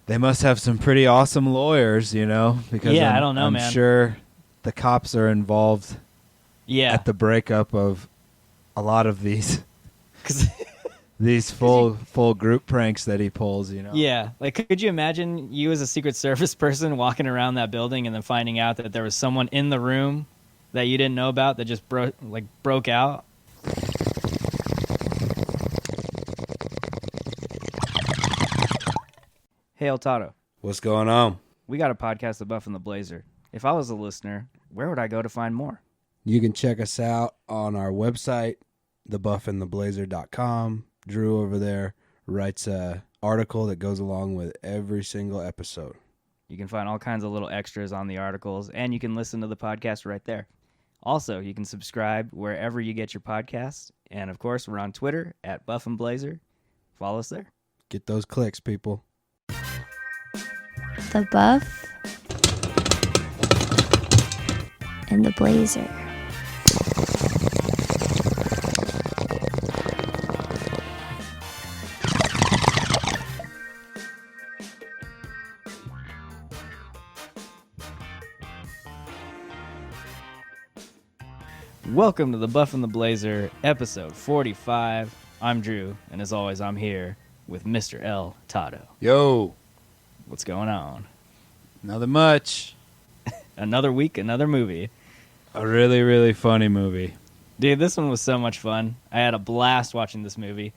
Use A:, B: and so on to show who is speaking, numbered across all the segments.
A: They must have some pretty awesome lawyers, because
B: Yeah, I don't know,
A: I'm
B: man.
A: sure the cops are involved
B: Yeah.
A: at the breakup of a lot of these
B: 'Cause-
A: these full group pranks that he pulls,
B: yeah. Like, could you imagine you as a Secret Service person walking around that building and then finding out that there was someone in the room that you didn't know about that just broke out? Hey, El Toddo.
A: What's going on?
B: We got a podcast, The Buff and the Blazer. If I was a listener, where would I go to find more?
A: You can check us out on our website, thebuffandtheblazer.com. Drew over there writes a article that goes along with every single episode.
B: You can find all kinds of little extras on the articles, and you can listen to the podcast right there. Also, you can subscribe wherever you get your podcasts. And, of course, we're on Twitter at Buff and Blazer. Follow us there.
A: Get those clicks, people.
C: The Buff and the Blazer.
B: Welcome to The Buff and the Blazer, episode 45. I'm Drew, and as always, I'm here with Mr. El Toddo.
A: Yo,
B: What's going on?
A: nothing much.
B: Another week, another movie.
A: A really, really funny movie.
B: Dude, this one was so much fun. I had a blast watching this movie.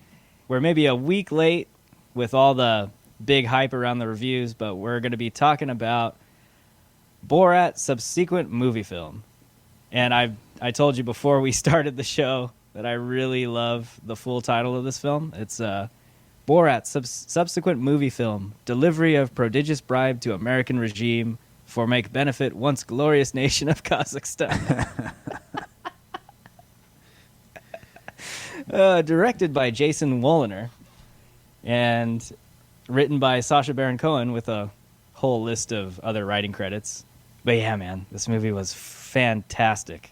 B: We're maybe a week late with all the big hype around the reviews, but we're going to be talking about Borat Subsequent Moviefilm. And I told you before we started the show that I really love the full title of this film. It's Borat Subsequent Moviefilm, Delivery of Prodigious Bribe to American Regime for Make Benefit Once Glorious Nation of Kazakhstan. Directed by Jason Woliner and written by Sacha Baron Cohen with a whole list of other writing credits. But yeah, man, this movie was fantastic.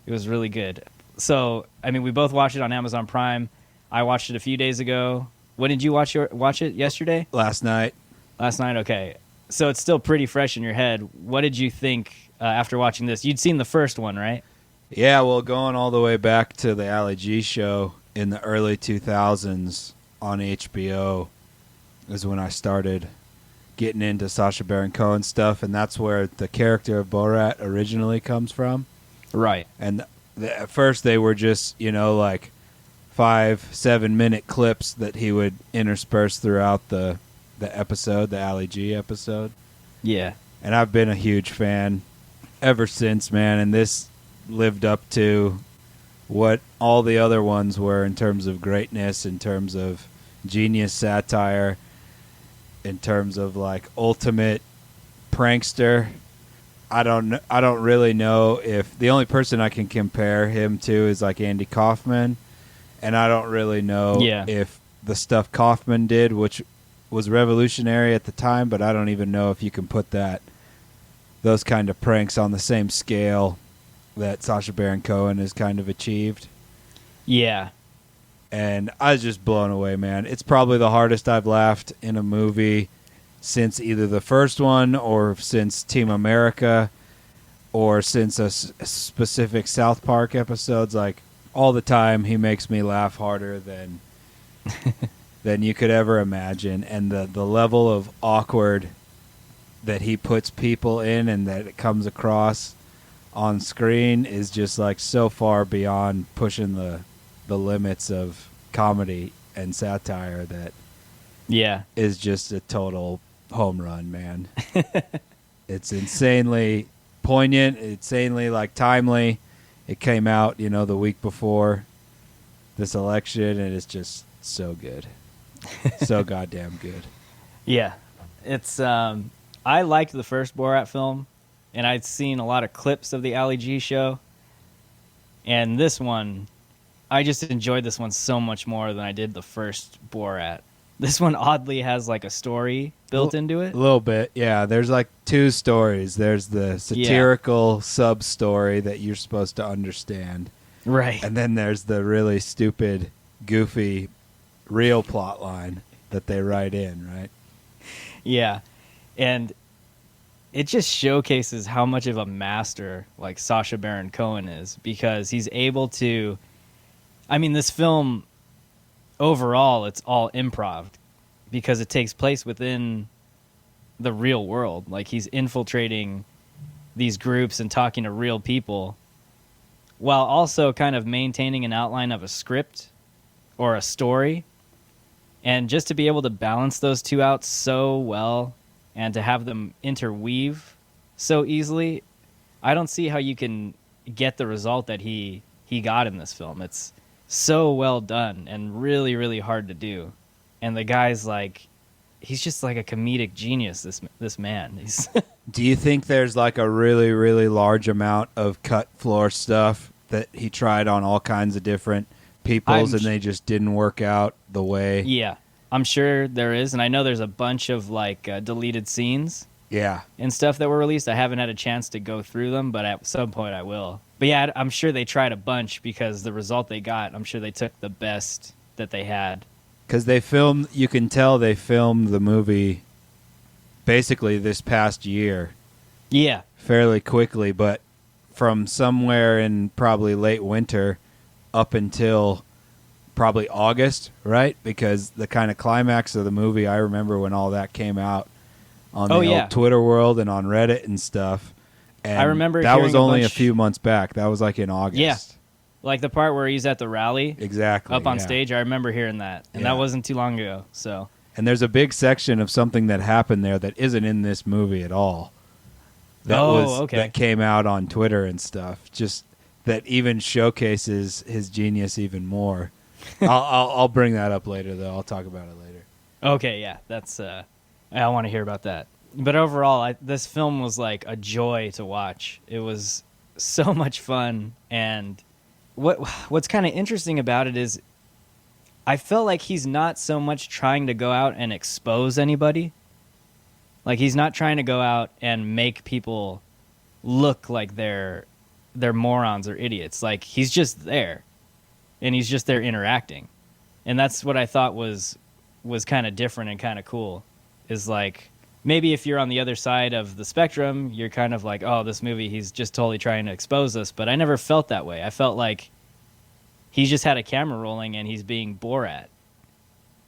B: It was really good. So, I mean, we both watched it on Amazon Prime. I watched it a few days ago. When did you watch it? Yesterday?
A: Last night.
B: Last night, okay. So it's still pretty fresh in your head. What did you think after watching this? You'd seen the first one, right?
A: Yeah, well, going all the way back to the Ali G show in the early 2000s on HBO is when I started getting into Sacha Baron Cohen stuff, and that's where the character of Borat originally comes from.
B: Right.
A: And at first they were just, like 5-7 minute clips that he would intersperse throughout the episode, the Ali G episode.
B: Yeah.
A: And I've been a huge fan ever since, man, and this lived up to what all the other ones were in terms of greatness, in terms of genius satire, in terms of like ultimate prankster. I don't really know if the only person I can compare him to is like Andy Kaufman, and I don't really know if the stuff Kaufman did, which was revolutionary at the time, but I don't even know if you can put those kind of pranks on the same scale that Sacha Baron Cohen has kind of achieved.
B: Yeah.
A: And I was just blown away, man. It's probably the hardest I've laughed in a movie since either the first one or since Team America or since a specific South Park episodes. Like, all the time he makes me laugh harder than you could ever imagine. And the level of awkward that he puts people in and that it comes across on screen is just like so far beyond pushing the limits of comedy and satire that is just a total home run, man. It's insanely poignant, insanely like timely. It came out, the week before this election, and it's just so good. So goddamn good.
B: Yeah. It's I liked the first Borat film, and I'd seen a lot of clips of the Ali G show. And this one, I just enjoyed this one so much more than I did the first Borat. This one oddly has like a story built into it.
A: A little bit, yeah. There's like two stories. There's the satirical sub-story that you're supposed to understand.
B: Right.
A: And then there's the really stupid, goofy, real plot line that they write in, right?
B: Yeah. And it just showcases how much of a master like Sacha Baron Cohen is, because he's able to, I mean, this film overall, it's all improv because it takes place within the real world. Like, he's infiltrating these groups and talking to real people while also kind of maintaining an outline of a script or a story. And just to be able to balance those two out so well and to have them interweave so easily, I don't see how you can get the result that he got in this film. It's so well done and really, really hard to do. And the guy's like, he's just like a comedic genius, this man. He's
A: Do you think there's like a really, really large amount of cut floor stuff that he tried on all kinds of different peoples and they just didn't work out the way?
B: Yeah, I'm sure there is. And I know there's a bunch of like deleted scenes and stuff that were released. I haven't had a chance to go through them, but at some point I will. But yeah, I'm sure they tried a bunch because the result they got, I'm sure they took the best that they had.
A: Because you can tell they filmed the movie basically this past year.
B: Yeah.
A: Fairly quickly, but from somewhere in probably late winter up until probably August, right? Because the kind of climax of the movie, I remember when all that came out on the old Twitter world and on Reddit and stuff. And
B: I remember
A: that was only a
B: bunch...
A: few months back. That was like in August.
B: Yeah. Like the part where he's at the rally.
A: Exactly.
B: Up on stage. I remember hearing that. And that wasn't too long ago. So. And
A: there's a big section of something that happened there that isn't in this movie at all. That came out on Twitter and stuff. Just that even showcases his genius even more. I'll bring that up later, though. I'll talk about it later.
B: Okay, yeah. That's I want to hear about that. But overall, this film was like a joy to watch. It was so much fun. And what's kind of interesting about it is I felt like he's not so much trying to go out and expose anybody. Like, he's not trying to go out and make people look like they're morons or idiots. Like, he's just there. And he's just there interacting. And that's what I thought was kind of different and kind of cool. Is like, maybe if you're on the other side of the spectrum, you're kind of like, oh, this movie, he's just totally trying to expose us. But I never felt that way. I felt like he just had a camera rolling and he's being Borat.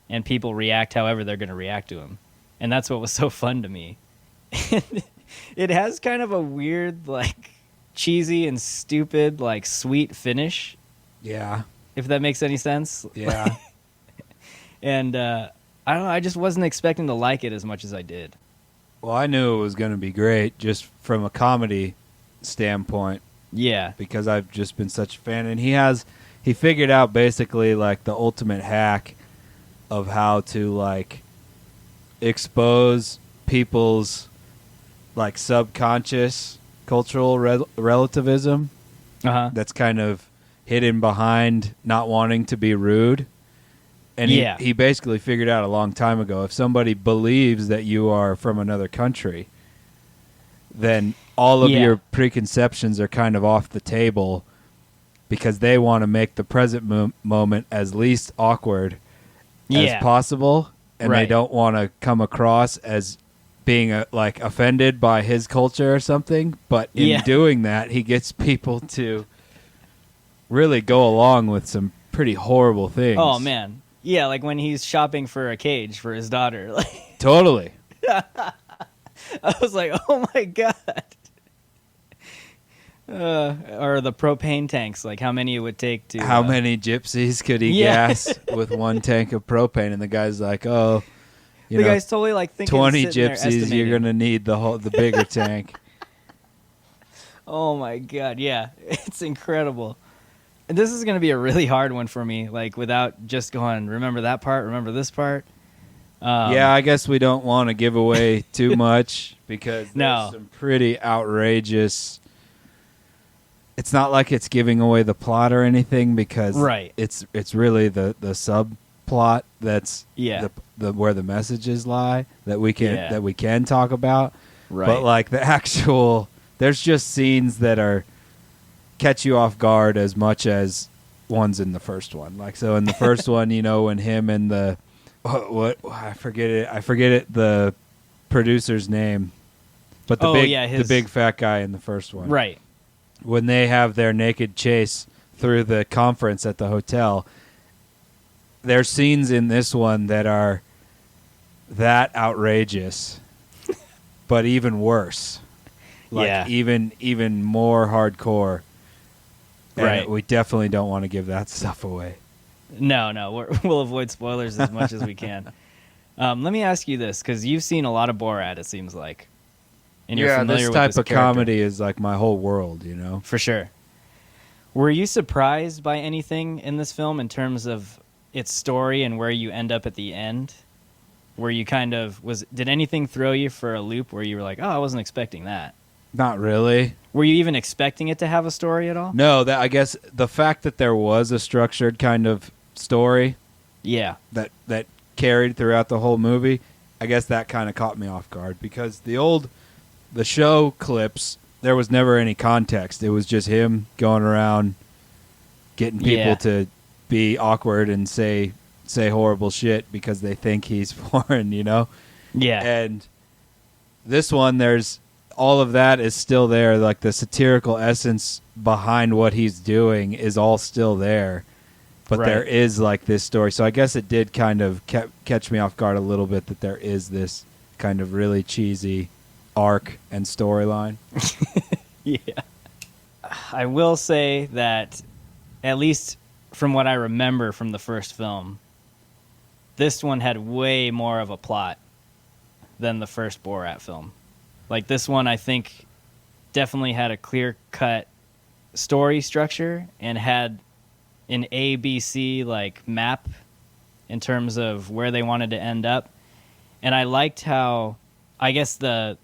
B: And people react however they're going to react to him. And that's what was so fun to me. It has kind of a weird, like, cheesy and stupid, like, sweet finish.
A: Yeah.
B: If that makes any sense.
A: Yeah.
B: And I don't know, I just wasn't expecting to like it as much as I did.
A: Well, I knew it was going to be great just from a comedy standpoint.
B: Yeah.
A: Because I've just been such a fan. And he figured out basically, like, the ultimate hack of how to, like, expose people's, like, subconscious cultural relativism that's kind of hidden behind not wanting to be rude. And he basically figured out a long time ago, if somebody believes that you are from another country, then all of your preconceptions are kind of off the table because they want to make the present moment as least awkward as possible. And they don't want to come across as being like offended by his culture or something. But in doing that, he gets people to really go along with some pretty horrible things.
B: Oh, man. Yeah, like when he's shopping for a cage for his daughter.
A: Totally.
B: I was like, oh, my God. Or the propane tanks, like how many it would take to...
A: How many gypsies could he gas with one tank of propane? And the guy's like, oh,
B: the guy's totally like thinking
A: 20 gypsies, you're going to need the bigger tank.
B: Oh, my God, yeah. It's incredible. And this is going to be a really hard one for me, like without just going, remember that part, remember this part.
A: Yeah, I guess we don't want to give away too much because there's some pretty outrageous... It's not like it's giving away the plot or anything because it's really the subplot that's the where the messages lie that we can talk about. Right. But like the actual, there's just scenes that are catch you off guard as much as ones in the first one. Like so in the first one, when him and the I forget it the producer's name, but the the big fat guy in the first one.
B: Right.
A: When they have their naked chase through the conference at the hotel, there's scenes in this one that are that outrageous, but even worse. Like even more hardcore. And
B: Right.
A: we definitely don't want to give that stuff away.
B: No, we'll avoid spoilers as much as we can. Let me ask you this, because you've seen a lot of Borat, it seems like. And you're familiar
A: this
B: with
A: type
B: this
A: of
B: character.
A: comedy is like my whole world, you know?
B: For sure. Were you surprised by anything in this film in terms of its story and where you end up at the end? Where you kind of did anything throw you for a loop where you were like, oh, I wasn't expecting that?
A: Not really.
B: Were you even expecting it to have a story at all?
A: No, I guess the fact that there was a structured kind of story
B: Yeah.
A: that carried throughout the whole movie, I guess that kind of caught me off guard, because the show clips, there was never any context. It was just him going around getting people to be awkward and say horrible shit because they think he's foreign, you know?
B: Yeah.
A: And this one, there's all of that is still there. Like the satirical essence behind what he's doing is all still there. But
B: Right.
A: there is like this story. So I guess it did kind of catch me off guard a little bit that there is this kind of really cheesy arc and storyline.
B: Yeah. I will say that, at least from what I remember from the first film, this one had way more of a plot than the first Borat film. Like, this one, I think, definitely had a clear-cut story structure and had an ABC like map in terms of where they wanted to end up. And I liked how, I guess, the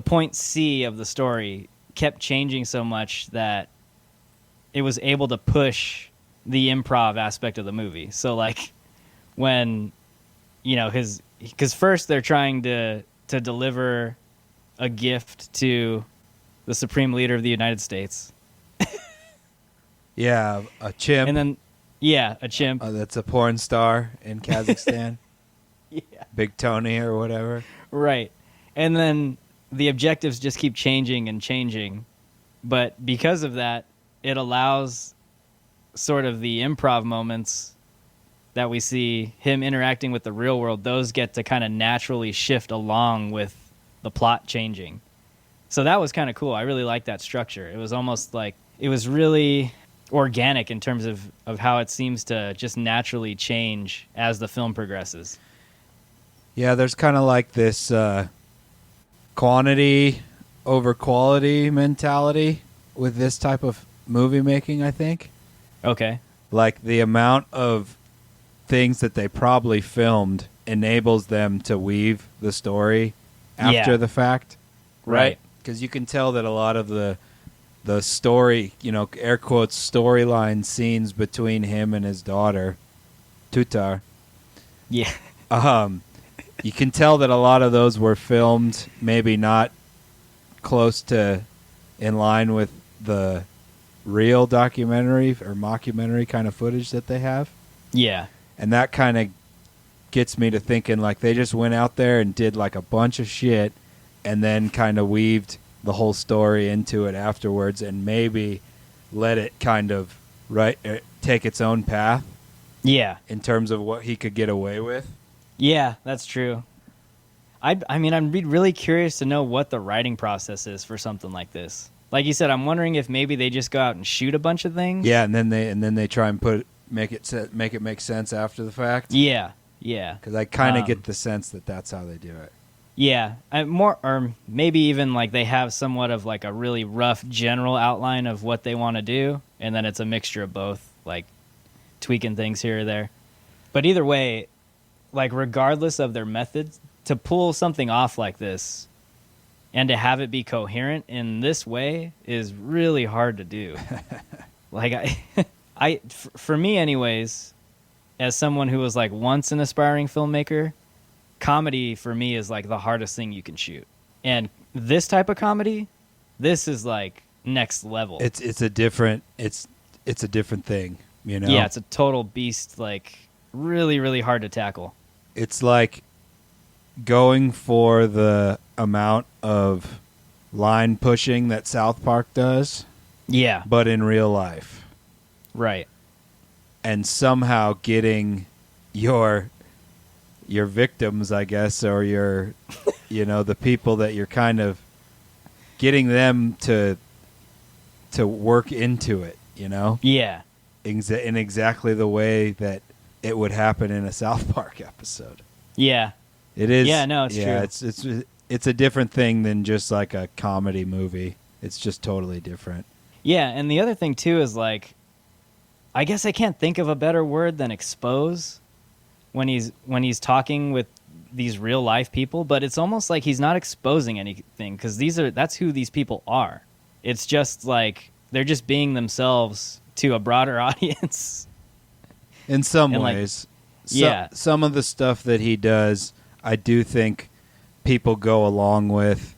B: point C of the story kept changing so much that it was able to push the improv aspect of the movie. So, like, when, you know, because first they're trying to deliver a gift to the Supreme Leader of the United States.
A: Yeah, a chimp.
B: And then, yeah, a chimp.
A: That's a porn star in Kazakhstan.
B: Yeah.
A: Big Tony or whatever.
B: Right. And then the objectives just keep changing and changing. But because of that, it allows sort of the improv moments that we see him interacting with the real world, those get to kind of naturally shift along with the plot changing. So that was kind of cool. I really liked that structure. It was almost like it was really organic in terms of how it seems to just naturally change as the film progresses.
A: Yeah, there's kind of like this quantity over quality mentality with this type of movie making, I think.
B: Okay.
A: Like the amount of things that they probably filmed enables them to weave the story after the fact.
B: Right.
A: Because you can tell that a lot of the story, you know, air quotes, storyline scenes between him and his daughter, Tutar.
B: Yeah.
A: You can tell that a lot of those were filmed maybe not close to in line with the real documentary or mockumentary kind of footage that they have.
B: Yeah.
A: And that kind of gets me to thinking like they just went out there and did like a bunch of shit and then kind of weaved the whole story into it afterwards and maybe let it kind of take its own path.
B: Yeah.
A: In terms of what he could get away with.
B: Yeah, that's true. I mean, I'd be really curious to know what the writing process is for something like this. Like you said, I'm wondering if maybe they just go out and shoot a bunch of things.
A: Yeah, and then they try and make it make sense after the fact.
B: Yeah, yeah.
A: Because I kind of get the sense that that's how they do it.
B: Yeah, or maybe even like they have somewhat of like a really rough general outline of what they want to do, and then it's a mixture of both, like tweaking things here or there. But either way, like regardless of their methods, to pull something off like this and to have it be coherent in this way is really hard to do. Like for me anyways, as someone who was like once an aspiring filmmaker, comedy for me is like the hardest thing you can shoot. And this type of comedy, this is like next level.
A: It's a different thing, you know.
B: Yeah, it's a total beast, like really, really hard to tackle.
A: It's like going for the amount of line pushing that South Park does,
B: Yeah.
A: but in real life.
B: Right.
A: And somehow getting your victims, I guess, or your the people that you're kind of getting them to work into it,
B: Yeah.
A: in exactly the way that it would happen in a South Park episode.
B: Yeah.
A: It is.
B: Yeah, no, it's true.
A: It's a different thing than just like a comedy movie. It's just totally different.
B: Yeah, and the other thing too is like, I guess I can't think of a better word than expose when he's talking with these real life people, but it's almost like he's not exposing anything because that's who these people are. It's just like they're just being themselves to a broader audience.
A: In some
B: And, like,
A: ways,
B: yeah.
A: Some of the stuff that he does, I do think people go along with,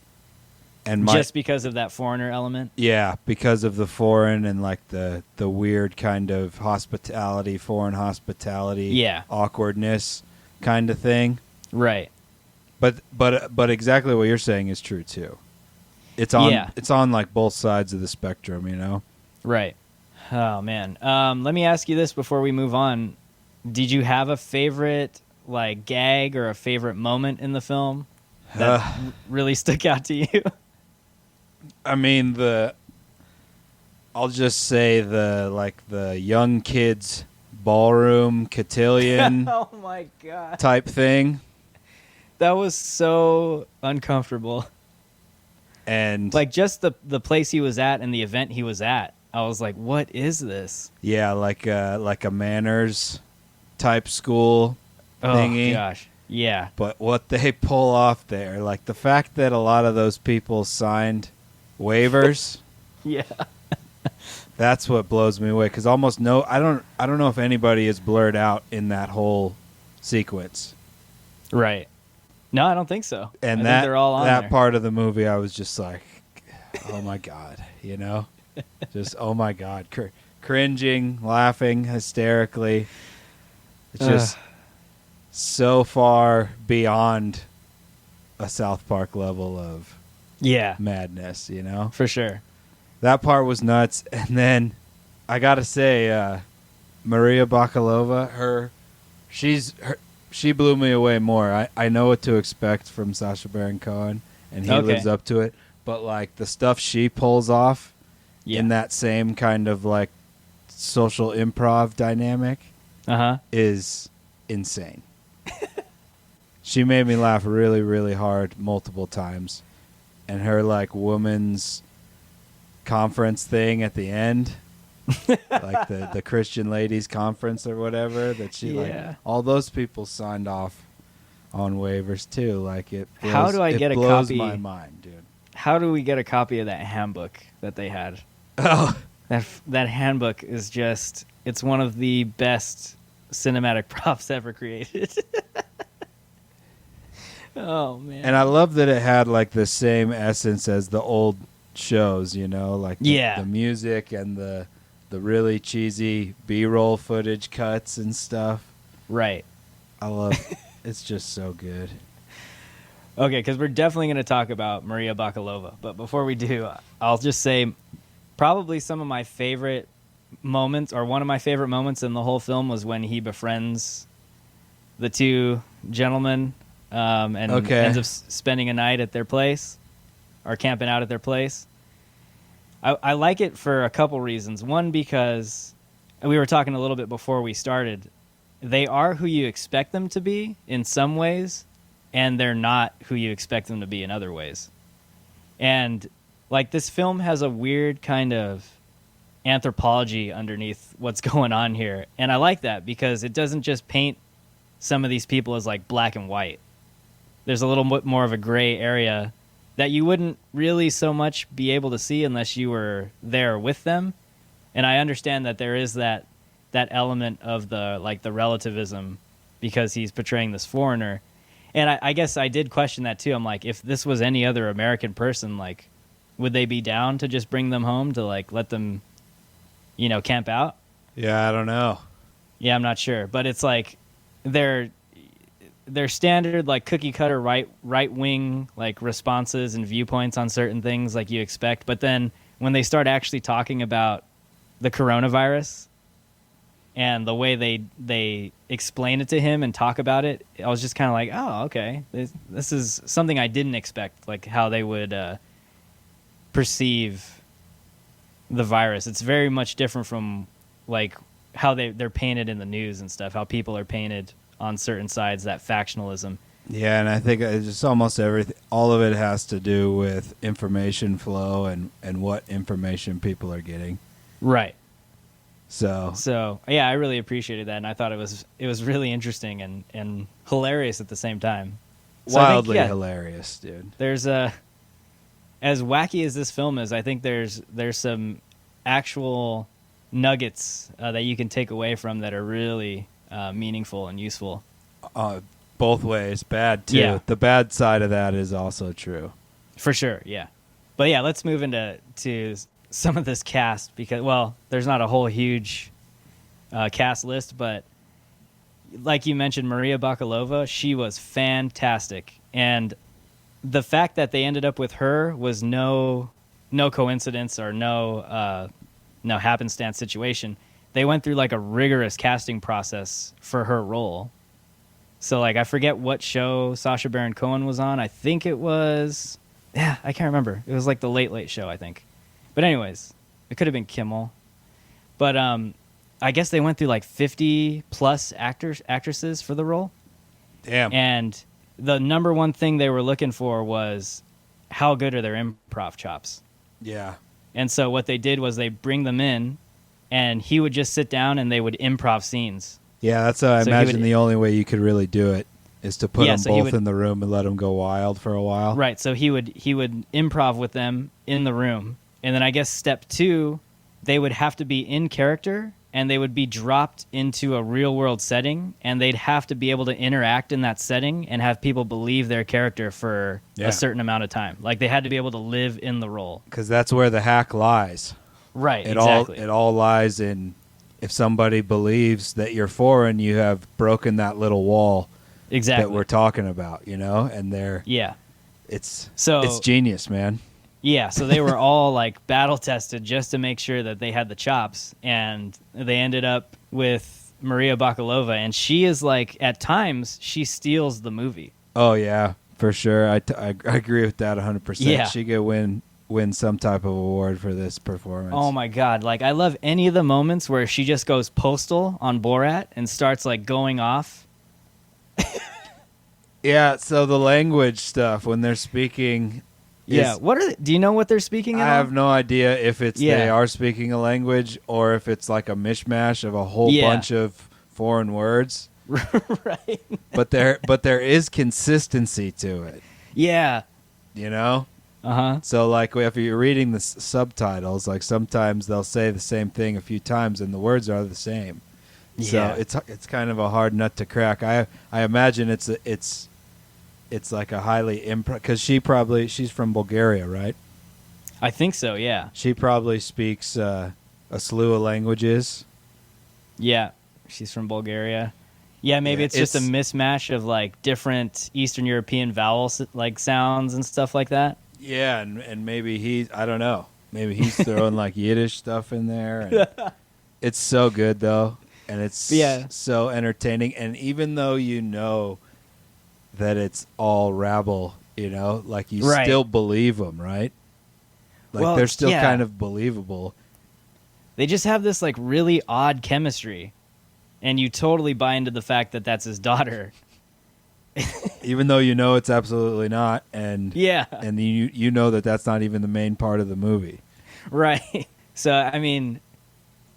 A: and
B: Just because of that foreigner element.
A: yeah, because of the foreign and like the weird kind of hospitality, foreign hospitality,
B: Yeah.
A: awkwardness kind of thing.
B: Right.
A: But exactly what you're saying is true too. It's on
B: Yeah.
A: it's on like both sides of the spectrum,
B: Right. Oh man. Let me ask you this before we move on. Did you have a favorite like gag or a favorite moment in the film that really stuck out to you?
A: I mean I'll just say the young kids ballroom cotillion
B: Oh my god.
A: type thing.
B: That was so uncomfortable.
A: And
B: Like just the place he was at and the event he was at. I was like, what is this?
A: yeah, like a manners type school thingy.
B: Oh gosh. Yeah.
A: But what they pull off there, like the fact that a lot of those people signed waivers,
B: Yeah.
A: that's what blows me away. Because I don't know if anybody is blurred out in that whole sequence.
B: Right. No, I don't think so.
A: And
B: I
A: that
B: think they're all on
A: that
B: there.
A: part of the movie, I was just like, oh my god, just oh my god, cringing, laughing hysterically. It's just so far beyond a South Park level of
B: Yeah.
A: madness,
B: For sure.
A: That part was nuts. And then I gotta say, Maria Bakalova, she blew me away more. I know what to expect from Sacha Baron Cohen, and he
B: Okay.
A: lives up to it. But like the stuff she pulls off
B: Yeah.
A: in that same kind of like social improv dynamic
B: Uh-huh.
A: is insane. She made me laugh really, really hard multiple times. And her like woman's conference thing at the end, like the Christian ladies conference or whatever, that she
B: Yeah.
A: like all those people signed off on waivers too. Like it blows,
B: How do I get a
A: blows
B: copy?
A: my mind, dude.
B: How do we get a copy of that handbook that they had?
A: Oh,
B: That handbook is just, it's one of the best cinematic props ever created. Oh man.
A: and I love that it had like the same essence as the old shows, like
B: Yeah.
A: the music and the really cheesy B-roll footage cuts and stuff.
B: Right.
A: I love it's just so good.
B: Okay, because we're definitely going to talk about Maria Bakalova. But before we do, I'll just say probably some of my favorite moments, or one of my favorite moments in the whole film, was when he befriends the two gentlemen and ends up spending a night at their place, or camping out at their place. I like it for a couple reasons. One, because we were talking a little bit before we started. They are who you expect them to be in some ways, and they're not who you expect them to be in other ways. And like this film has a weird kind of anthropology underneath what's going on here. And I like that because it doesn't just paint some of these people as like black and white. There's a little bit more of a gray area that you wouldn't really so much be able to see unless you were there with them. And I understand that there is that element of the relativism because he's portraying this foreigner. And I guess I did question that too. I'm like, if this was any other American person, like, would they be down to just bring them home to like let them, camp out?
A: Yeah, I don't know.
B: Yeah, I'm not sure, but it's like they're their standard like cookie cutter right wing like responses and viewpoints on certain things like you expect, but then when they start actually talking about the coronavirus and the way they explain it to him and talk about it, I was just kind of like, oh, okay, this is something I didn't expect, like how they would perceive the virus. It's very much different from like how they're painted in the news and stuff, how people are painted on certain sides, that factionalism.
A: Yeah, and I think it's just almost everything. All of it has to do with information flow and what information people are getting.
B: Right.
A: So
B: yeah, I really appreciated that, and I thought it was really interesting and hilarious at the same time. So
A: wildly
B: I think,
A: hilarious, dude.
B: There's as wacky as this film is, I think there's some actual nuggets that you can take away from that are really meaningful and useful.
A: Both ways, bad too.
B: Yeah.
A: The bad side of that is also true.
B: For sure, yeah. But yeah, let's move into some of this cast because, well, there's not a whole huge cast list, but like you mentioned, Maria Bakalova, she was fantastic. And the fact that they ended up with her was no coincidence or no happenstance situation. They went through like a rigorous casting process for her role. So like I forget what show Sacha Baron Cohen was on. I think it was, I can't remember. It was like the Late Late Show, I think. But anyways, it could have been Kimmel. But I guess they went through like 50 plus actresses for the role.
A: Damn.
B: And the number one thing they were looking for was how good are their improv chops.
A: Yeah.
B: And so what they did was they bring them in, and he would just sit down and they would improv scenes.
A: Yeah, that's how I
B: So
A: imagine the only way you could really do it is to put them
B: so he
A: both in the room and let them go wild for a while.
B: Right, so he would improv with them in the room. And then I guess step 2, they would have to be in character, and they would be dropped into a real-world setting, and they'd have to be able to interact in that setting and have people believe their character for a certain amount of time. Like, they had to be able to live in the role.
A: Because that's where the hack lies.
B: Right,
A: It
B: exactly.
A: all lies in if somebody believes that you're foreign, you have broken that little wall
B: Exactly.
A: that we're talking about, you know? And
B: Yeah.
A: it's
B: So
A: genius, man.
B: Yeah, so they were all like battle tested just to make sure that they had the chops, and they ended up with Maria Bakalova, and she is like, at times she steals the movie.
A: Oh yeah, for sure. I agree with that 100%.
B: Yeah.
A: She could win some type of award for this performance.
B: Oh my god, like I love any of the moments where she just goes postal on Borat and starts like going off.
A: Yeah, so the language stuff when they're speaking.
B: Yeah, do you know what they're speaking in?
A: I have no idea if it's
B: Yeah.
A: they are speaking a language or if it's like a mishmash of a whole
B: Yeah.
A: bunch of foreign words.
B: Right.
A: But there is consistency to it,
B: Yeah.
A: you know?
B: Uh-huh.
A: So like if you're reading the subtitles, like sometimes they'll say the same thing a few times and the words are the same.
B: Yeah.
A: So it's kind of a hard nut to crack. I imagine it's like a highly because she's from Bulgaria, right?
B: I think so, yeah.
A: She probably speaks a slew of languages.
B: Yeah. She's from Bulgaria. Yeah, maybe
A: Yeah,
B: it's just a mismatch of like different Eastern European vowels like sounds and stuff like that.
A: Yeah, and maybe I don't know. Maybe he's throwing like Yiddish stuff in there. And it's so good though, and it's so entertaining. And even though you know that it's all rabble, you know, like you still believe them, right? Like they're still kind of believable.
B: They just have this like really odd chemistry, and you totally buy into the fact that that's his daughter.
A: Even though you know it's absolutely not, and
B: Yeah.
A: and you know that that's not even the main part of the movie.
B: Right. So, I mean,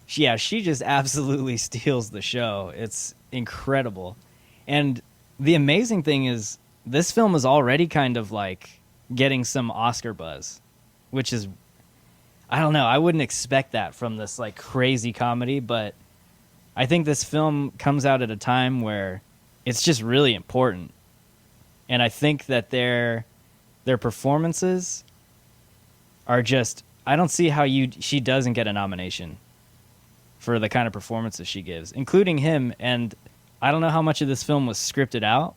B: she just absolutely steals the show. It's incredible. And the amazing thing is this film is already kind of like getting some Oscar buzz, which is, I don't know, I wouldn't expect that from this like crazy comedy, but I think this film comes out at a time where it's just really important. And I think that their performances are just, I don't see how she doesn't get a nomination for the kind of performances she gives, including him. And I don't know how much of this film was scripted out,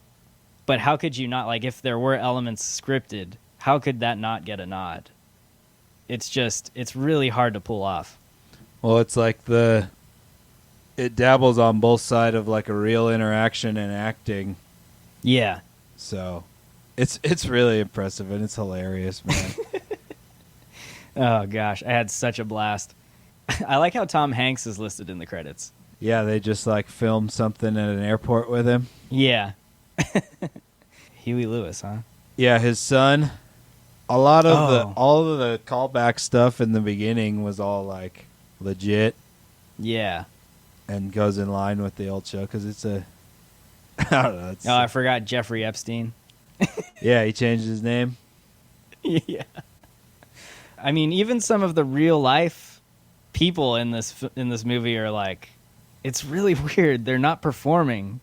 B: But how could you not, like, if there were elements scripted, how could that not get a nod? It's really hard to pull off.
A: Well, it's like it dabbles on both sides of like a real interaction and acting.
B: Yeah.
A: So it's really impressive and it's hilarious, man.
B: Oh, gosh. I had such a blast. I like how Tom Hanks is listed in the credits.
A: Yeah, they just like filmed something at an airport with him.
B: Yeah. Huey Lewis, huh?
A: Yeah, his son. A lot of
B: Oh.
A: all of the callback stuff in the beginning was all like legit
B: Yeah.
A: and goes in line with the old show because it's a. I don't know. It's,
B: Oh, I forgot Jeffrey Epstein.
A: yeah, he changed his name.
B: Yeah. I mean, even some of the real life people in this movie are like, it's really weird. They're not performing.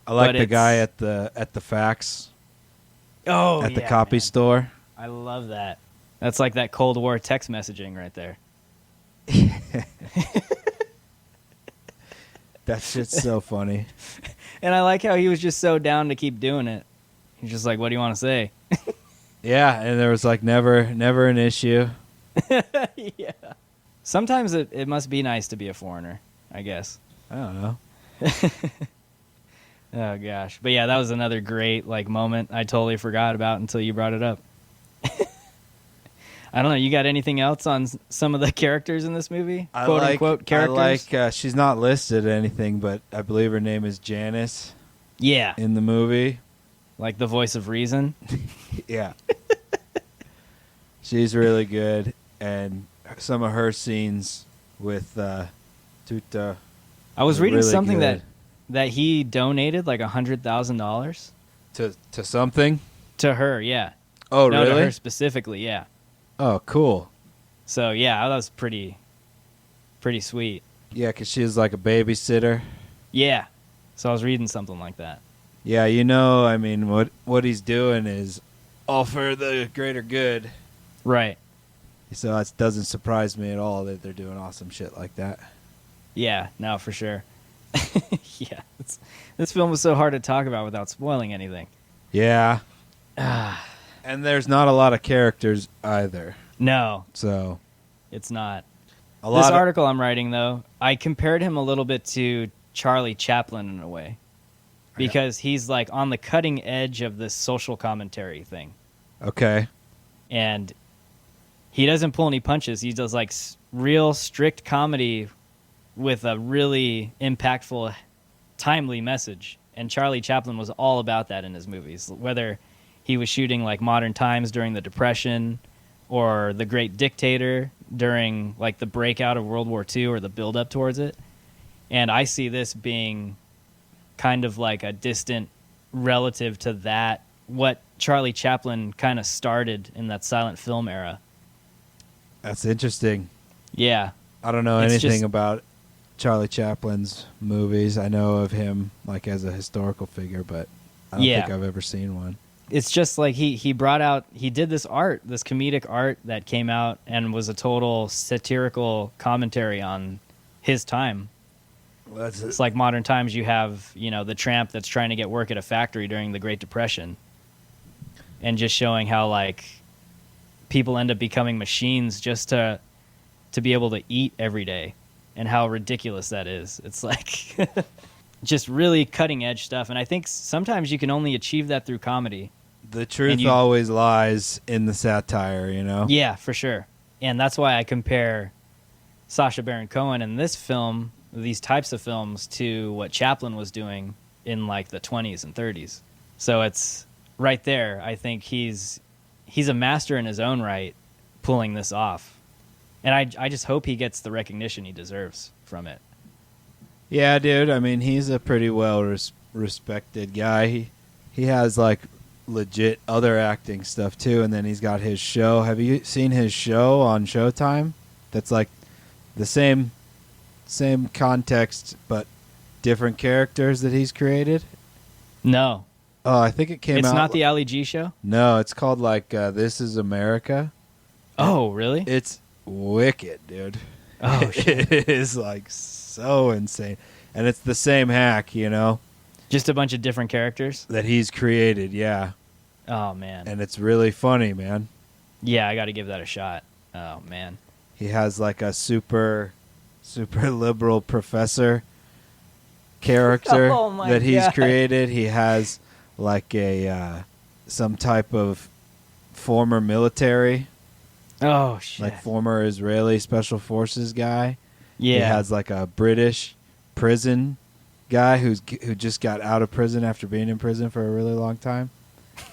A: I like
B: But
A: the guy
B: it's-
A: at the fax
B: Oh,
A: at the
B: yeah,
A: copy
B: man.
A: store.
B: I love that. That's like that Cold War text messaging right there.
A: That shit's so funny.
B: And I like how he was just so down to keep doing it. He's just like, what do you want to say?
A: Yeah, and there was like never an issue.
B: Yeah. Sometimes it must be nice to be a foreigner, I guess.
A: I don't know.
B: Oh, gosh. But yeah, that was another great like moment I totally forgot about until you brought it up. I don't know. You got anything else on some of the characters in this movie? Quote unquote characters?
A: I like she's not listed anything, but I believe her name is Janice
B: Yeah.
A: in the movie.
B: Like the voice of reason.
A: Yeah. She's really good, and some of her scenes with Toddo.
B: I was
A: were
B: reading
A: really
B: something
A: good.
B: that he donated like $100,000
A: to something.
B: to her. Yeah.
A: Oh,
B: No, to
A: really?
B: her specifically. Yeah.
A: Oh, cool.
B: So yeah, that was pretty sweet.
A: Yeah, because she was like a babysitter.
B: Yeah. So I was reading something like that.
A: Yeah, you know, I mean, what he's doing is all for the greater good.
B: Right.
A: So it doesn't surprise me at all that they're doing awesome shit like that.
B: Yeah. No, for sure. Yeah. This film was so hard to talk about without spoiling anything.
A: Yeah.
B: Ah.
A: And there's not a lot of characters either.
B: No,
A: So
B: it's not.
A: a
B: This
A: lot of
B: article I'm writing, though, I compared him a little bit to Charlie Chaplin in a way. Because he's like on the cutting edge of this social commentary thing.
A: Okay.
B: And he doesn't pull any punches. He does like real strict comedy with a really impactful, timely message. And Charlie Chaplin was all about that in his movies. Whether he was shooting like Modern Times during the Depression or The Great Dictator during like the breakout of World War II or the build-up towards it. And I see this being kind of like a distant relative to that, what Charlie Chaplin kind of started in that silent film era.
A: That's interesting.
B: Yeah.
A: I don't know
B: It's
A: anything
B: just-
A: about Charlie Chaplin's movies. I know of him like as a historical figure, but I don't
B: Yeah.
A: think I've ever seen one.
B: It's just like he did this art, this comedic art that came out and was a total satirical commentary on his time.
A: Well, that's
B: It's like Modern Times, you have, the tramp that's trying to get work at a factory during the Great Depression. And just showing how, like, people end up becoming machines just to be able to eat every day. And how ridiculous that is. It's like just really cutting edge stuff. And I think sometimes you can only achieve that through comedy.
A: the truth
B: and you-
A: always lies in the satire, you know?
B: Yeah, for sure. And that's why I compare Sacha Baron Cohen in this film, these types of films, to what Chaplin was doing in like the 20s and 30s. So it's right there. I think he's a master in his own right, pulling this off. And I just hope he gets the recognition he deserves from it.
A: Yeah, dude. I mean, he's a pretty well respected guy. He has like legit other acting stuff too, and then he's got his show. Have you seen his show on Showtime? That's like the same context but different characters that he's created.
B: No,
A: Oh, I think it came out.
B: it's not the Ali G show.
A: No, it's called like This Is America.
B: Oh, really?
A: It's wicked, dude.
B: Oh, shit.
A: It is like so insane, and it's the same hack, you know.
B: Just a bunch of different characters.
A: that he's created. Yeah,
B: Oh man.
A: and it's really funny, man.
B: Yeah, I got to give that a shot. Oh man.
A: He has like a super liberal professor character
B: Oh, my
A: that he's
B: God.
A: created. He has like a some type of former military,
B: Oh shit.
A: like former Israeli special forces guy.
B: yeah.
A: He has like a British prison guy who just got out of prison after being in prison for a really long time.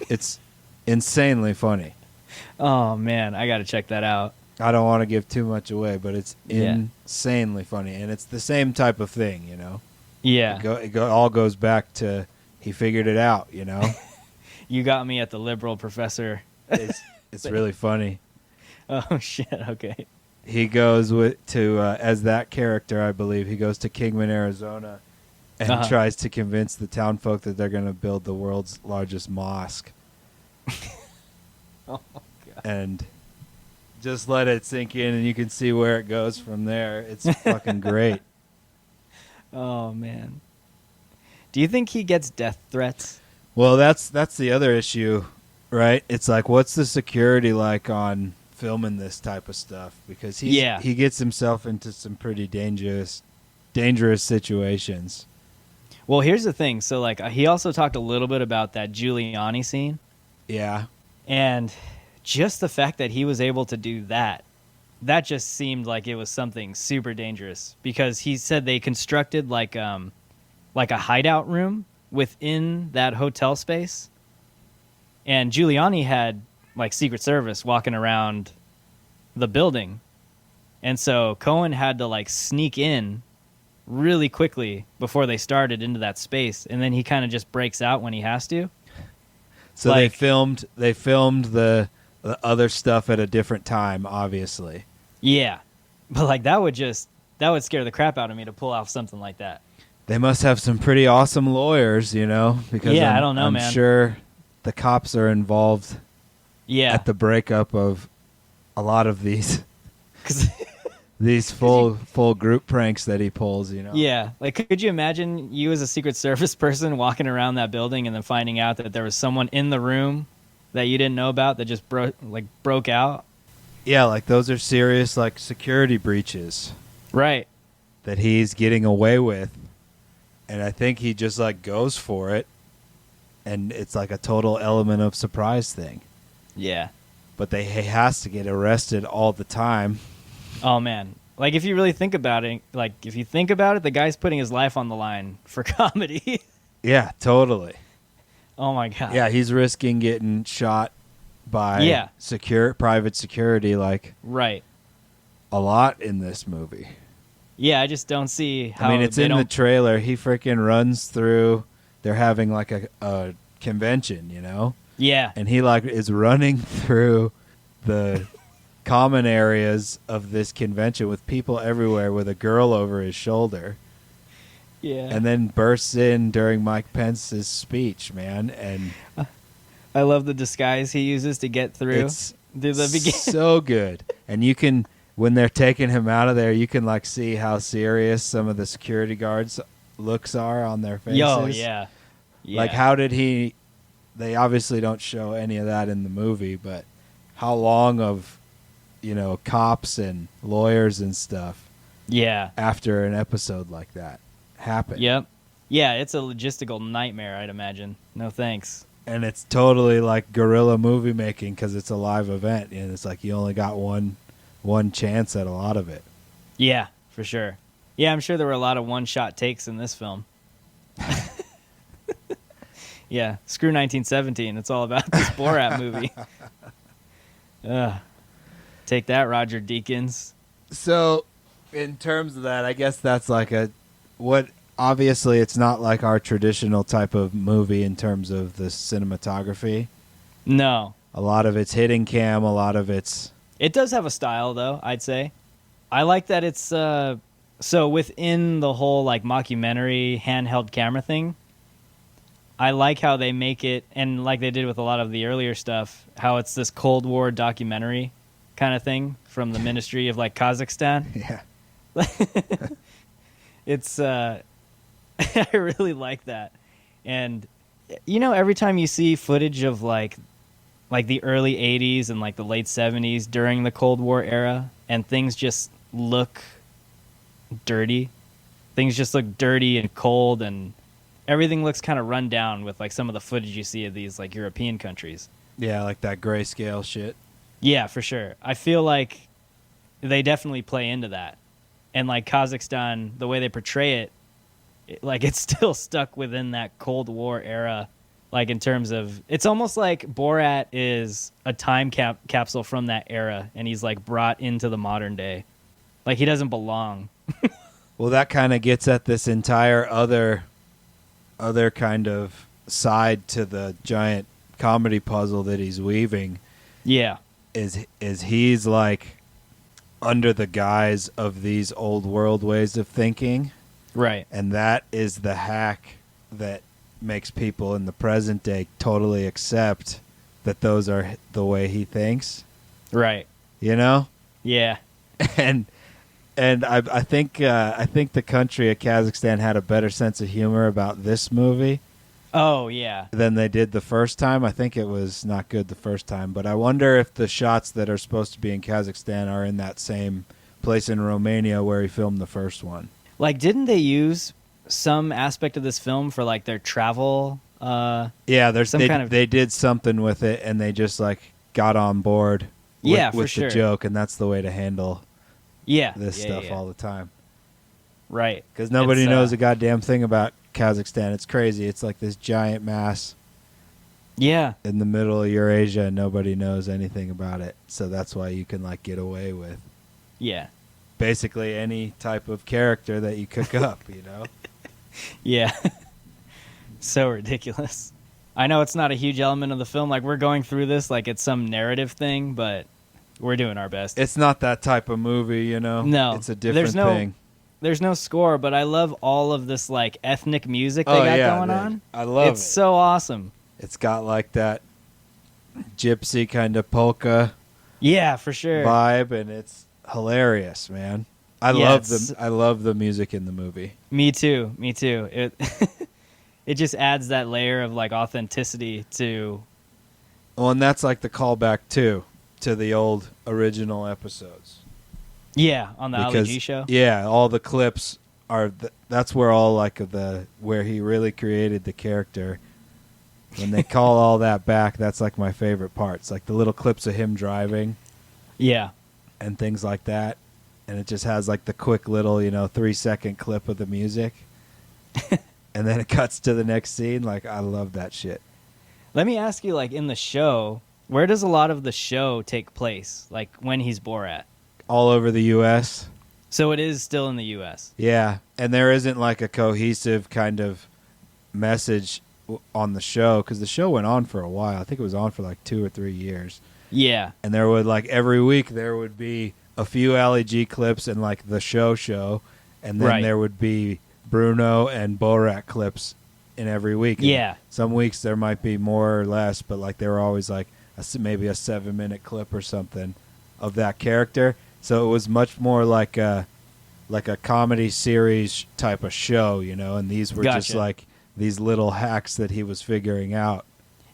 A: It's insanely funny.
B: Oh man, I got to check that out.
A: I don't want to give too much away, but it's
B: Yeah.
A: insanely funny, and it's the same type of thing, you know.
B: Yeah.
A: All goes back to he figured it out, you know.
B: You got me at the liberal professor.
A: It's really funny.
B: Oh shit. Okay.
A: He goes as that character, I believe. He goes to Kingman, Arizona, and tries to convince the town folk that they're going to build the world's largest mosque.
B: Oh God.
A: And just let it sink in, and you can see where it goes from there. It's fucking great.
B: Oh man. Do you think he gets death threats?
A: Well, that's the other issue, right? It's like, what's the security like on filming this type of stuff? Because he gets himself into some pretty dangerous situations.
B: Well, here's the thing. So like he also talked a little bit about that Giuliani scene.
A: Yeah.
B: And just the fact that he was able to do that just seemed like it was something super dangerous, because he said they constructed like a hideout room within that hotel space. And Giuliani had like Secret Service walking around the building. And so Cohen had to like sneak in really quickly before they started into that space. And then he kind of just breaks out when he has to.
A: So
B: Like-
A: they filmed the other stuff at a different time, obviously.
B: Yeah. But like that would scare the crap out of me to pull off something like that.
A: They must have some pretty awesome lawyers, you know, because
B: Yeah, I don't know,
A: I'm
B: man.
A: sure the cops are involved
B: Yeah.
A: at the breakup of a lot of these
B: 'Cause-
A: these full group pranks that he pulls, you know.
B: yeah. Like, could you imagine you as a Secret Service person walking around that building and then finding out that there was someone in the room that you didn't know about that just broke out?
A: Yeah, like those are serious like security breaches
B: Right.
A: that he's getting away with. And I think he just like goes for it, and it's like a total element of surprise thing.
B: Yeah.
A: But he has to get arrested all the time.
B: Oh man. Like if you really think about it, the guy's putting his life on the line for comedy.
A: Yeah, totally.
B: Oh my God.
A: Yeah, he's risking getting shot by private security like
B: Right.
A: a lot in this movie.
B: Yeah, I just don't see how.
A: I mean, it's
B: they
A: in the
B: don't-
A: trailer. He freaking runs through. They're having like a convention, you know,
B: Yeah.
A: and he like is running through the common areas of this convention with people everywhere, with a girl over his shoulder,
B: Yeah.
A: and then bursts in during Mike Pence's speech, man, and
B: I love the disguise he uses to get through.
A: it's
B: through the beginning.
A: so good. And you can, when they're taking him out of there, you can like see how serious some of the security guards' looks are on their faces.
B: Yo, yeah.
A: Like, how did he? They obviously don't show any of that in the movie, but how long of, you know, cops and lawyers and stuff
B: Yeah.
A: after an episode like that happen?
B: Yep. Yeah, it's a logistical nightmare, I'd imagine. No thanks.
A: And it's totally like guerrilla movie making because it's a live event, and it's like you only got one chance at a lot of it.
B: Yeah, for sure. Yeah, I'm sure there were a lot of one-shot takes in this film. Yeah, screw 1917. It's all about this Borat movie. Take that, Roger Deakins.
A: So, in terms of that, I guess that's like obviously it's not like our traditional type of movie in terms of the cinematography.
B: No.
A: A lot of it's hidden cam, a lot of it's...
B: It does have a style, though, I'd say. I like that it's... so within the whole like mockumentary handheld camera thing, I like how they make it, and like they did with a lot of the earlier stuff, how it's this Cold War documentary kind of thing from the Ministry of like Kazakhstan.
A: Yeah.
B: It's I really like that. And every time you see footage of like the early 80s and like the late 70s during the Cold War era, and things just look dirty. Things just look dirty and cold, and everything looks kind of run down with like some of the footage you see of these like European countries.
A: Yeah, like that grayscale shit.
B: Yeah, for sure. I feel like they definitely play into that. And like Kazakhstan, the way they portray it, like it's still stuck within that Cold War era. Like in terms of, it's almost like Borat is a time capsule from that era, and he's like brought into the modern day. Like he doesn't belong.
A: Well, that kind of gets at this entire other kind of side to the giant comedy puzzle that he's weaving.
B: Yeah.
A: Is he's like under the guise of these old world ways of thinking.
B: Right.
A: And that is the hack that makes people in the present day totally accept that those are the way he thinks.
B: Right.
A: You know?
B: Yeah.
A: And I think the country of Kazakhstan had a better sense of humor about this movie
B: Oh, yeah.
A: than they did the first time. I think it was not good the first time, but I wonder if the shots that are supposed to be in Kazakhstan are in that same place in Romania where he filmed the first one.
B: Like, didn't they use some aspect of this film for like their travel?
A: Yeah, they did something with it, and they just like got on board with
B: for sure.
A: the joke, and that's the way to handle this stuff
B: yeah.
A: all the time.
B: Right.
A: Because nobody knows a goddamn thing about Kazakhstan. It's crazy. It's like this giant mass
B: Yeah.
A: in the middle of Eurasia, and nobody knows anything about it. So that's why you can like get away with
B: Yeah.
A: basically any type of character that you cook up, you know?
B: Yeah. So ridiculous. I know it's not a huge element of the film. Like, we're going through this like it's some narrative thing, but we're doing our best.
A: It's not that type of movie, you know?
B: No.
A: It's a different thing.
B: There's no score, but I love all of this like ethnic music they got going on.
A: I love it.
B: It's so awesome.
A: It's got like that gypsy kind of polka
B: Yeah, for sure.
A: vibe, and it's hilarious, man. I love the music in the movie.
B: Me too. It it just adds that layer of like authenticity to.
A: Well, and that's like the callback too to the old original episodes.
B: Yeah, on the Ali G show.
A: Yeah, all the clips are. That's where all like where he really created the character. When they call all that back, that's like my favorite parts. Like the little clips of him driving.
B: Yeah.
A: And things like that, and it just has like the quick little 3-second clip of the music, and then it cuts to the next scene. Like I love that shit.
B: Let me ask you, like in the show, where does a lot of the show take place? Like when he's Borat?
A: All over the U.S.
B: So it is still in the U.S.
A: Yeah, and there isn't like a cohesive kind of message on the show because the show went on for a while. I think it was on for like 2 or 3 years.
B: Yeah.
A: And there would like every week there would be a few Ali G clips and like the show, and then there would be Bruno and Borat clips in every week.
B: Yeah.
A: And some weeks there might be more or less, but like they were always like maybe a 7-minute clip or something of that character. So it was much more like a comedy series type of show, and these were just like these little hacks that he was figuring out.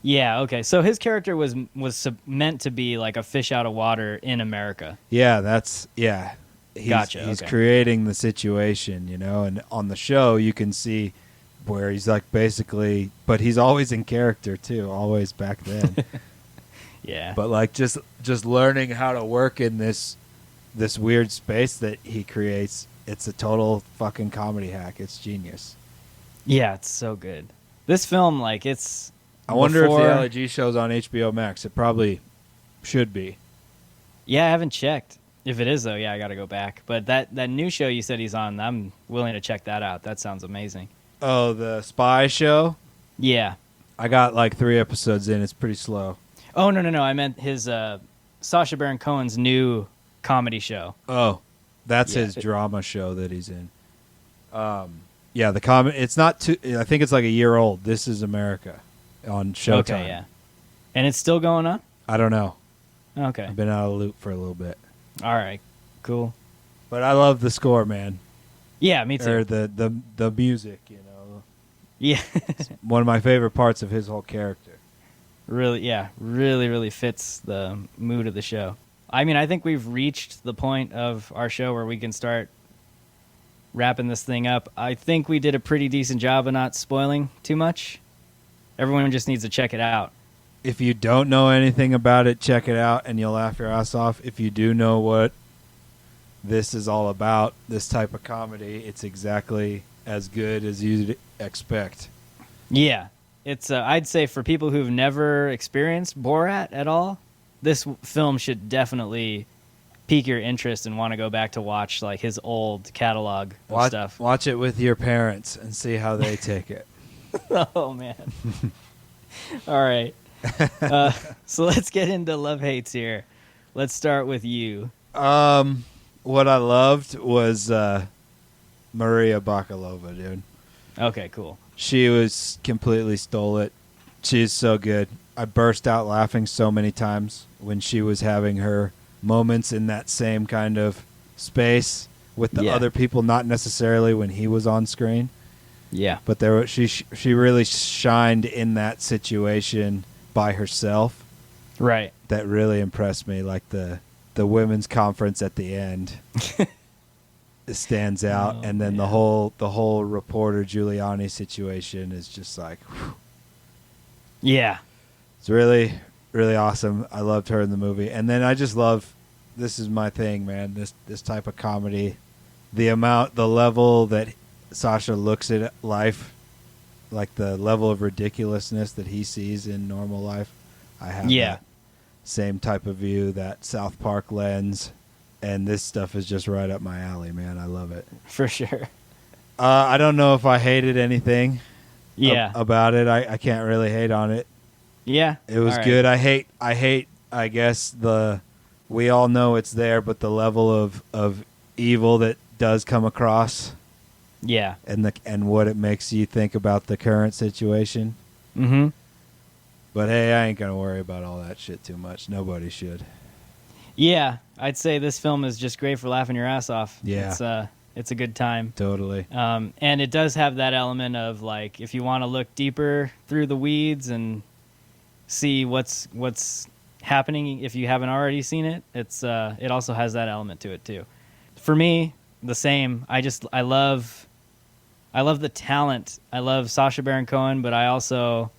B: Yeah, okay. So his character was meant to be like a fish out of water in America.
A: Yeah, He's creating the situation, and on the show you can see where he's like basically, but he's always in character too, always back then.
B: Yeah.
A: But like just learning how to work in this weird space that he creates, it's a total fucking comedy hack. It's genius.
B: Yeah, it's so good. This film, like, it's...
A: I wonder if the Ali G show's on HBO Max. It probably should be.
B: Yeah, I haven't checked. If it is, though, yeah, I got to go back. But that new show you said he's on, I'm willing to check that out. That sounds amazing.
A: Oh, the spy show?
B: Yeah.
A: I got like 3 episodes in. It's pretty slow.
B: Oh, no. I meant his Sacha Baron Cohen's new comedy show.
A: Oh, that's his drama show that he's in. Yeah, it's not too... I think it's like a year old. This Is America on Showtime.
B: Okay, yeah. And it's still going on?
A: I don't know.
B: Okay.
A: I've been out of the loop for a little bit.
B: All right. Cool.
A: But I love the score, man.
B: Yeah, me too.
A: Or the music,
B: Yeah.
A: One of my favorite parts of his whole character.
B: Really fits the mood of the show. I mean, I think we've reached the point of our show where we can start wrapping this thing up. I think we did a pretty decent job of not spoiling too much. Everyone just needs to check it out.
A: If you don't know anything about it, check it out and you'll laugh your ass off. If you do know what this is all about, this type of comedy, it's exactly as good as you'd expect.
B: Yeah. It's I'd say for people who've never experienced Borat at all, this film should definitely pique your interest and want to go back to watch like his old catalog of stuff.
A: Watch it with your parents and see how they take it.
B: Oh man. All right. So let's get into love hates here. Let's start with you.
A: What I loved was Maria Bakalova, dude.
B: Okay, cool.
A: She was completely stole it. She's so good. I burst out laughing so many times when she was having her moments in that same kind of space with the other people, not necessarily when he was on screen.
B: Yeah.
A: But she really shined in that situation by herself.
B: Right.
A: That really impressed me, like the women's conference at the end. It stands out, and then the whole reporter Giuliani situation is just like, whew.
B: Yeah,
A: It's really, really awesome. I loved her in the movie, and then I just love. This is my thing, man. This type of comedy, the level that Sasha looks at life, like the level of ridiculousness that he sees in normal life. I have that same type of view, that South Park lens. And this stuff is just right up my alley, man. I love it.
B: for sure.
A: I don't know if I hated anything about it. I can't really hate on it.
B: Yeah.
A: It was good. I hate, I guess, we all know it's there, but the level of evil that does come across.
B: Yeah.
A: And what it makes you think about the current situation.
B: Mm-hmm.
A: But hey, I ain't going to worry about all that shit too much. Nobody should.
B: Yeah, I'd say this film is just great for laughing your ass off.
A: Yeah.
B: It's a good time.
A: Totally.
B: And it does have that element of like, if you want to look deeper through the weeds and see what's happening, if you haven't already seen it, it also has that element to it too. For me, the same. I love the talent. I love Sacha Baron Cohen, but I also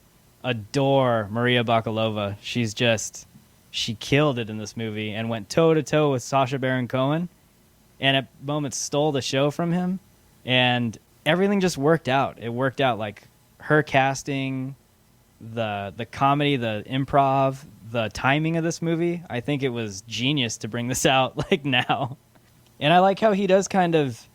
B: adore Maria Bakalova. She killed it in this movie and went toe-to-toe with Sacha Baron Cohen and at moments stole the show from him. And everything just worked out. It worked out, like her casting, the comedy, the improv, the timing of this movie. I think it was genius to bring this out like now. And I like how he does kind of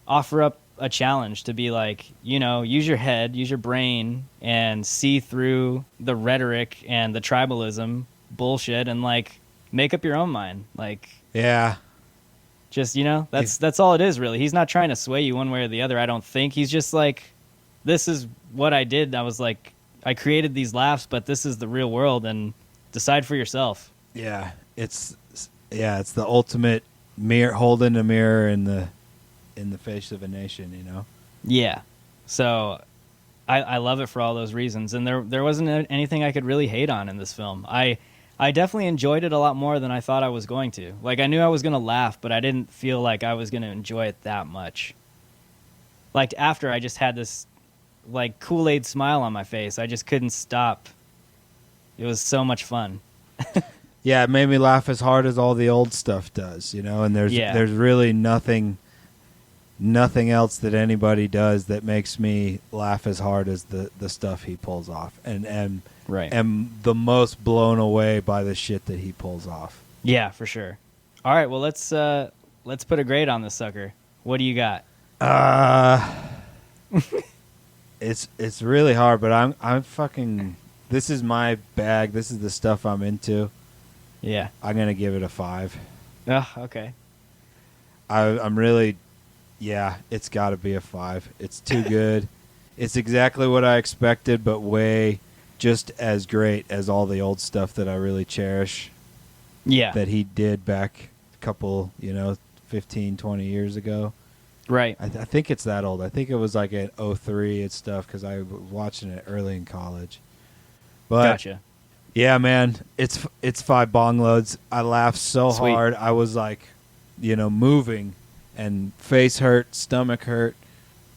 B: offer up a challenge to be like, use your head, use your brain, and see through the rhetoric and the tribalism bullshit and like make up your own mind. Like,
A: yeah,
B: just that's all it is, really. He's not trying to sway you one way or the other. I don't think. He's just like, this is what I did. I was like, I created these laughs, but this is the real world, and decide for yourself.
A: Yeah, it's the ultimate holding a mirror in the face of a nation.
B: Yeah. So I love it for all those reasons, and there wasn't anything I could really hate on in this film. I definitely enjoyed it a lot more than I thought I was going to. Like, I knew I was going to laugh, but I didn't feel like I was going to enjoy it that much. Like, after, I just had this, like, Kool-Aid smile on my face. I just couldn't stop. It was so much fun.
A: Yeah, it made me laugh as hard as all the old stuff does, and there's really nothing else that anybody does that makes me laugh as hard as the stuff he pulls off. And
B: right.
A: am the most blown away by the shit that he pulls off.
B: Yeah, for sure. All right, well, let's put a grade on this sucker. What do you got?
A: It's really hard, but I'm fucking. This is my bag. This is the stuff I'm into.
B: Yeah,
A: I'm gonna give it a 5.
B: Oh, okay.
A: I'm really. Yeah, it's got to be a 5. It's too good. It's exactly what I expected, but way just as great as all the old stuff that I really cherish.
B: Yeah.
A: That he did back a couple, 15, 20 years ago.
B: Right.
A: I think it's that old. I think it was like at '03 and stuff because I was watching it early in college. But
B: Gotcha.
A: yeah, man, it's 5 bong loads. I laughed so
B: Sweet.
A: hard. I was like, moving, and face hurt, stomach hurt.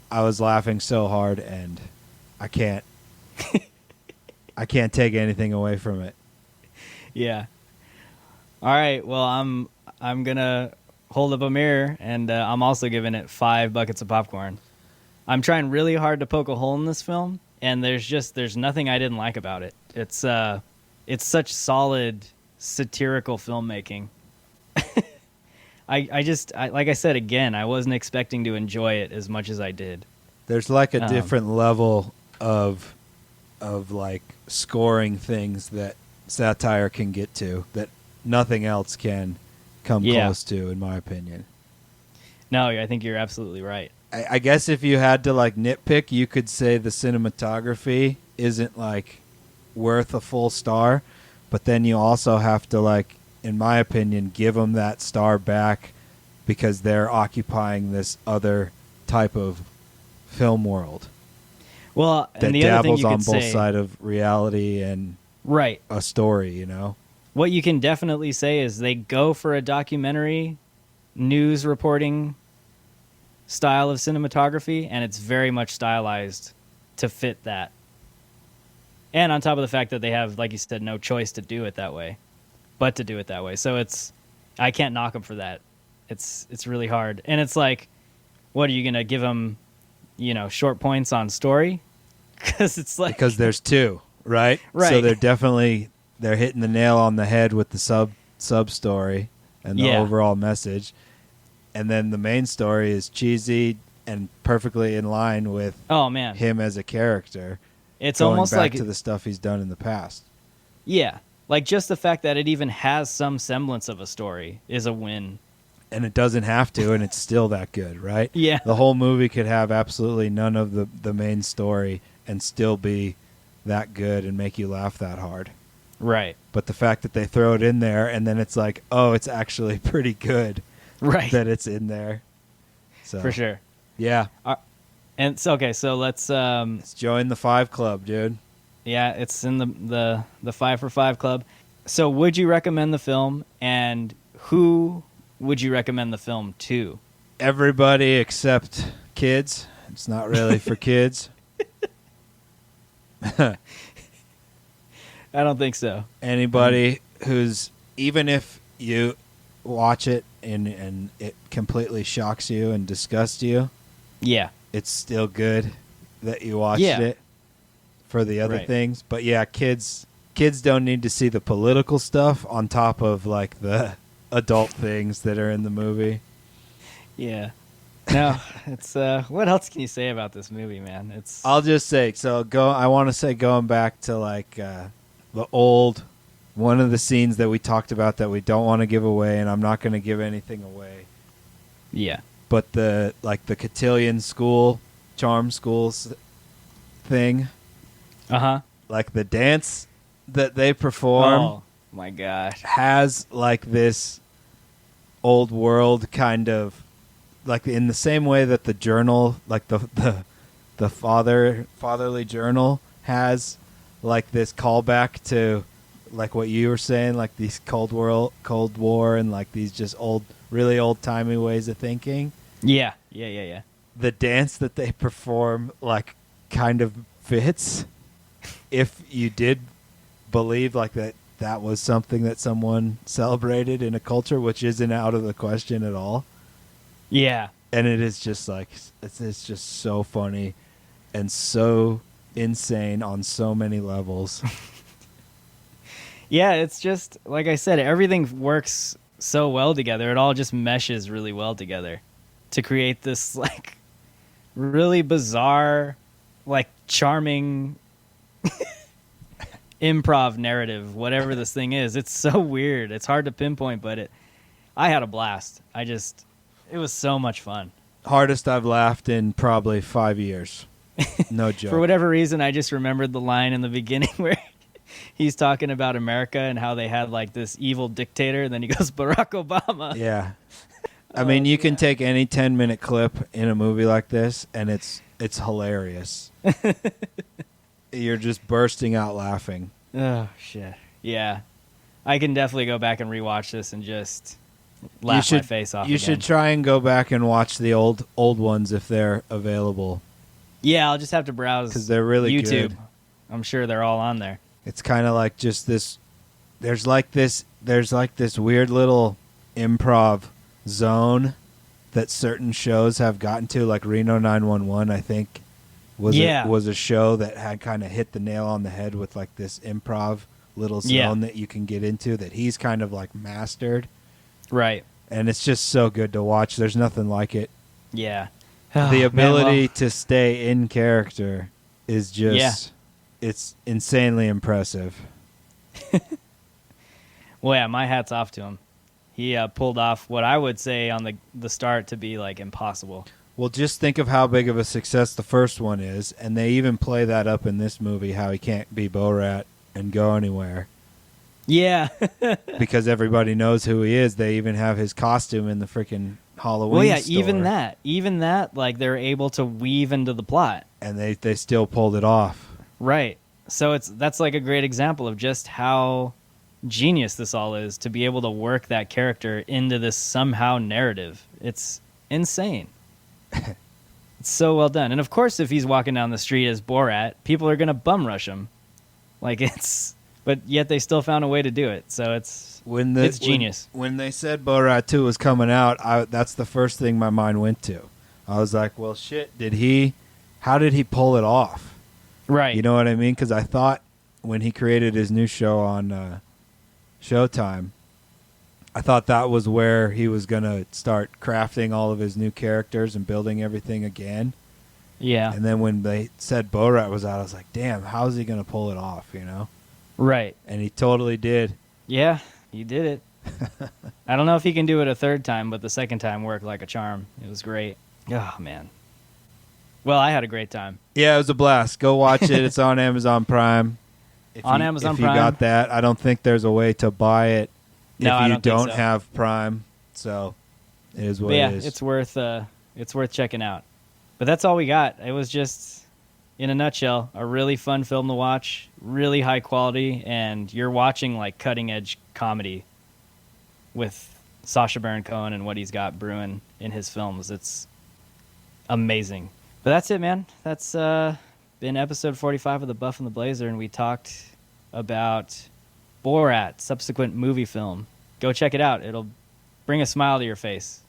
A: I was laughing so hard, and I can't take anything away from it.
B: Yeah. All right. Well, I'm gonna hold up a mirror, and I'm also giving it 5 buckets of popcorn. I'm trying really hard to poke a hole in this film, and there's nothing I didn't like about it. It's such solid satirical filmmaking. I like I said again, I wasn't expecting to enjoy it as much as I did.
A: There's like a different level of like scoring things that satire can get to that nothing else can come close to, in my opinion.
B: No, I think you're absolutely right.
A: I guess if you had to like nitpick, you could say the cinematography isn't like worth a full star, but then you also have to, like, in my opinion, give them that star back because they're occupying this other type of film world.
B: Well,
A: that
B: and the other thing
A: dabbles
B: you
A: on
B: could
A: both
B: say,
A: sides of reality and
B: right,
A: a story, you know?
B: what you can definitely say is they go for a documentary news reporting style of cinematography, and it's very much stylized to fit that. And on top of the fact that they have, like you said, no choice to do it that way, but to do it that way. So I can't knock them for that. It's really hard. And it's like, what are you going to give them, short points on story? Because
A: there's 2, right?
B: Right.
A: So they're hitting the nail on the head with the sub story and the overall message. And then the main story is cheesy and perfectly in line with him as a character.
B: It's
A: going
B: almost
A: back
B: like
A: to the stuff he's done in the past.
B: Yeah. Like just the fact that it even has some semblance of a story is a win.
A: And it doesn't have to, and it's still that good, right?
B: Yeah.
A: The whole movie could have absolutely none of the main story and still be that good and make you laugh that hard.
B: Right.
A: But the fact that they throw it in there and then it's like, oh, it's actually pretty good.
B: Right.
A: That it's in there. So
B: For sure.
A: Yeah.
B: And so, okay, so let's
A: join the 5 club, dude.
B: Yeah, it's in the 5 for 5 club. So would you recommend the film, and who would you recommend the film to?
A: Everybody except kids. It's not really for kids.
B: I don't think so.
A: Anybody who's, even if you watch it and it completely shocks you and disgusts you,
B: yeah,
A: it's still good that you watched
B: Yeah.
A: it for the other
B: Right.
A: things. But yeah, kids don't need to see the political stuff on top of like the adult things that are in the movie.
B: Yeah. No, it's what else can you say about this movie, man? It's
A: I'll just say, I want to say, going back to like the old, one of the scenes that we talked about that we don't want to give away, and I'm not going to give anything away.
B: yeah.
A: But the cotillion school, charm schools thing, like the dance that they perform,
B: Oh my gosh.
A: has like this old world kind of, like in the same way that the journal, like the fatherly journal has like this callback to like what you were saying, like these Cold War and like these just really old timey ways of thinking.
B: Yeah.
A: The dance that they perform like kind of fits if you did believe like that was something that someone celebrated in a culture, which isn't out of the question at all.
B: Yeah.
A: And it is just like, it's just so funny and so insane on so many levels.
B: Yeah, it's just like I said, everything works so well together. It all just meshes really well together to create this like really bizarre, like charming improv narrative, whatever this thing is. It's so weird. It's hard to pinpoint, but I had a blast. It was so much fun.
A: Hardest I've laughed in probably 5 years. No joke.
B: For whatever reason, I just remembered the line in the beginning where he's talking about America and how they had like this evil dictator, and then he goes, Barack Obama.
A: Yeah. I mean, you can take any 10-minute clip in a movie like this, and it's hilarious. You're just bursting out laughing.
B: Oh shit. Yeah, I can definitely go back and rewatch this and just laugh my face off.
A: You should try and go back and watch the old ones if they're available.
B: Yeah, I'll just have to browse
A: because they're really
B: YouTube.
A: good.
B: I'm sure they're all on there.
A: It's kind of like just this. There's like this weird little improv zone that certain shows have gotten to, like Reno 911. I think was a show that had kind of hit the nail on the head with like this improv little zone that you can get into that he's kind of like mastered.
B: Right.
A: And it's just so good to watch. There's nothing like it.
B: Yeah.
A: The ability to stay in character is just, it's insanely impressive.
B: Well, yeah, my hat's off to him. He pulled off what I would say on the start to be like impossible.
A: Well, just think of how big of a success the first one is, and they even play that up in this movie, how he can't be Borat and go anywhere.
B: Yeah.
A: Because everybody knows who he is. They even have his costume in the freaking Halloween
B: Well, yeah,
A: store.
B: even that, like they're able to weave into the plot.
A: And they still pulled it off.
B: Right. So that's like a great example of just how genius this all is, to be able to work that character into this somehow narrative. It's insane. It's so well done. And of course, if he's walking down the street as Borat, people are going to bum rush him. But yet they still found a way to do it. So it's genius.
A: When they said Borat 2 was coming out, that's the first thing my mind went to. I was like, well, shit, how did he pull it off?
B: Right.
A: You know what I mean? Because I thought when he created his new show on Showtime, I thought that was where he was going to start crafting all of his new characters and building everything again.
B: Yeah.
A: And then when they said Borat was out, I was like, damn, how is he going to pull it off, you know?
B: Right.
A: And he totally did.
B: Yeah, he did it. I don't know if he can do it a third time, but the second time worked like a charm. It was great. Oh, man. Well, I had a great time.
A: Yeah, it was a blast. Go watch it. It's on Amazon Prime.
B: Amazon
A: If
B: Prime.
A: you got that, I don't think there's a way to buy it if
B: No, I
A: you
B: don't think
A: don't
B: so.
A: have Prime. So it is what
B: But yeah,
A: it is.
B: it's worth checking out. But that's all we got. It was just, in a nutshell, a really fun film to watch, really high quality, and you're watching like cutting edge comedy with Sacha Baron Cohen and what he's got brewing in his films. It's amazing. But that's it, man. That's been episode 45 of The Buff and the Blazer, and we talked about Borat, Subsequent Moviefilm. Go check it out. It'll bring a smile to your face.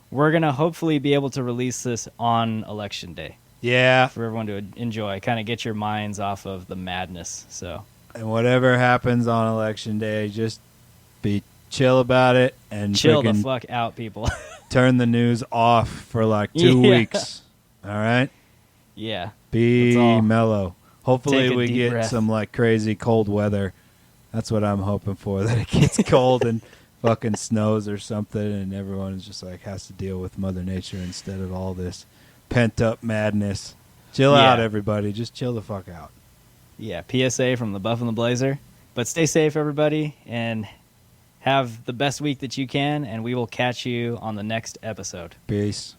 B: We're going to hopefully be able to release this on Election Day
A: Yeah.
B: for everyone to enjoy, kind of get your minds off of the madness. So,
A: And whatever happens on Election Day, just be chill about it and
B: chill the
A: freaking
B: fuck out, people.
A: turn the news off for like 2
B: Yeah.
A: weeks. All right?
B: Yeah.
A: Be
B: Let's all
A: mellow. Hopefully
B: take a
A: we
B: deep
A: get
B: breath.
A: some like crazy cold weather. That's what I'm hoping for, that it gets cold and fucking snows or something and everyone is just like has to deal with Mother Nature instead of all this pent up madness. Chill out, everybody. Just chill the fuck out.
B: Yeah. PSA from The Buff and the Blazer. But stay safe, everybody, and have the best week that you can, and we will catch you on the next episode.
A: Peace.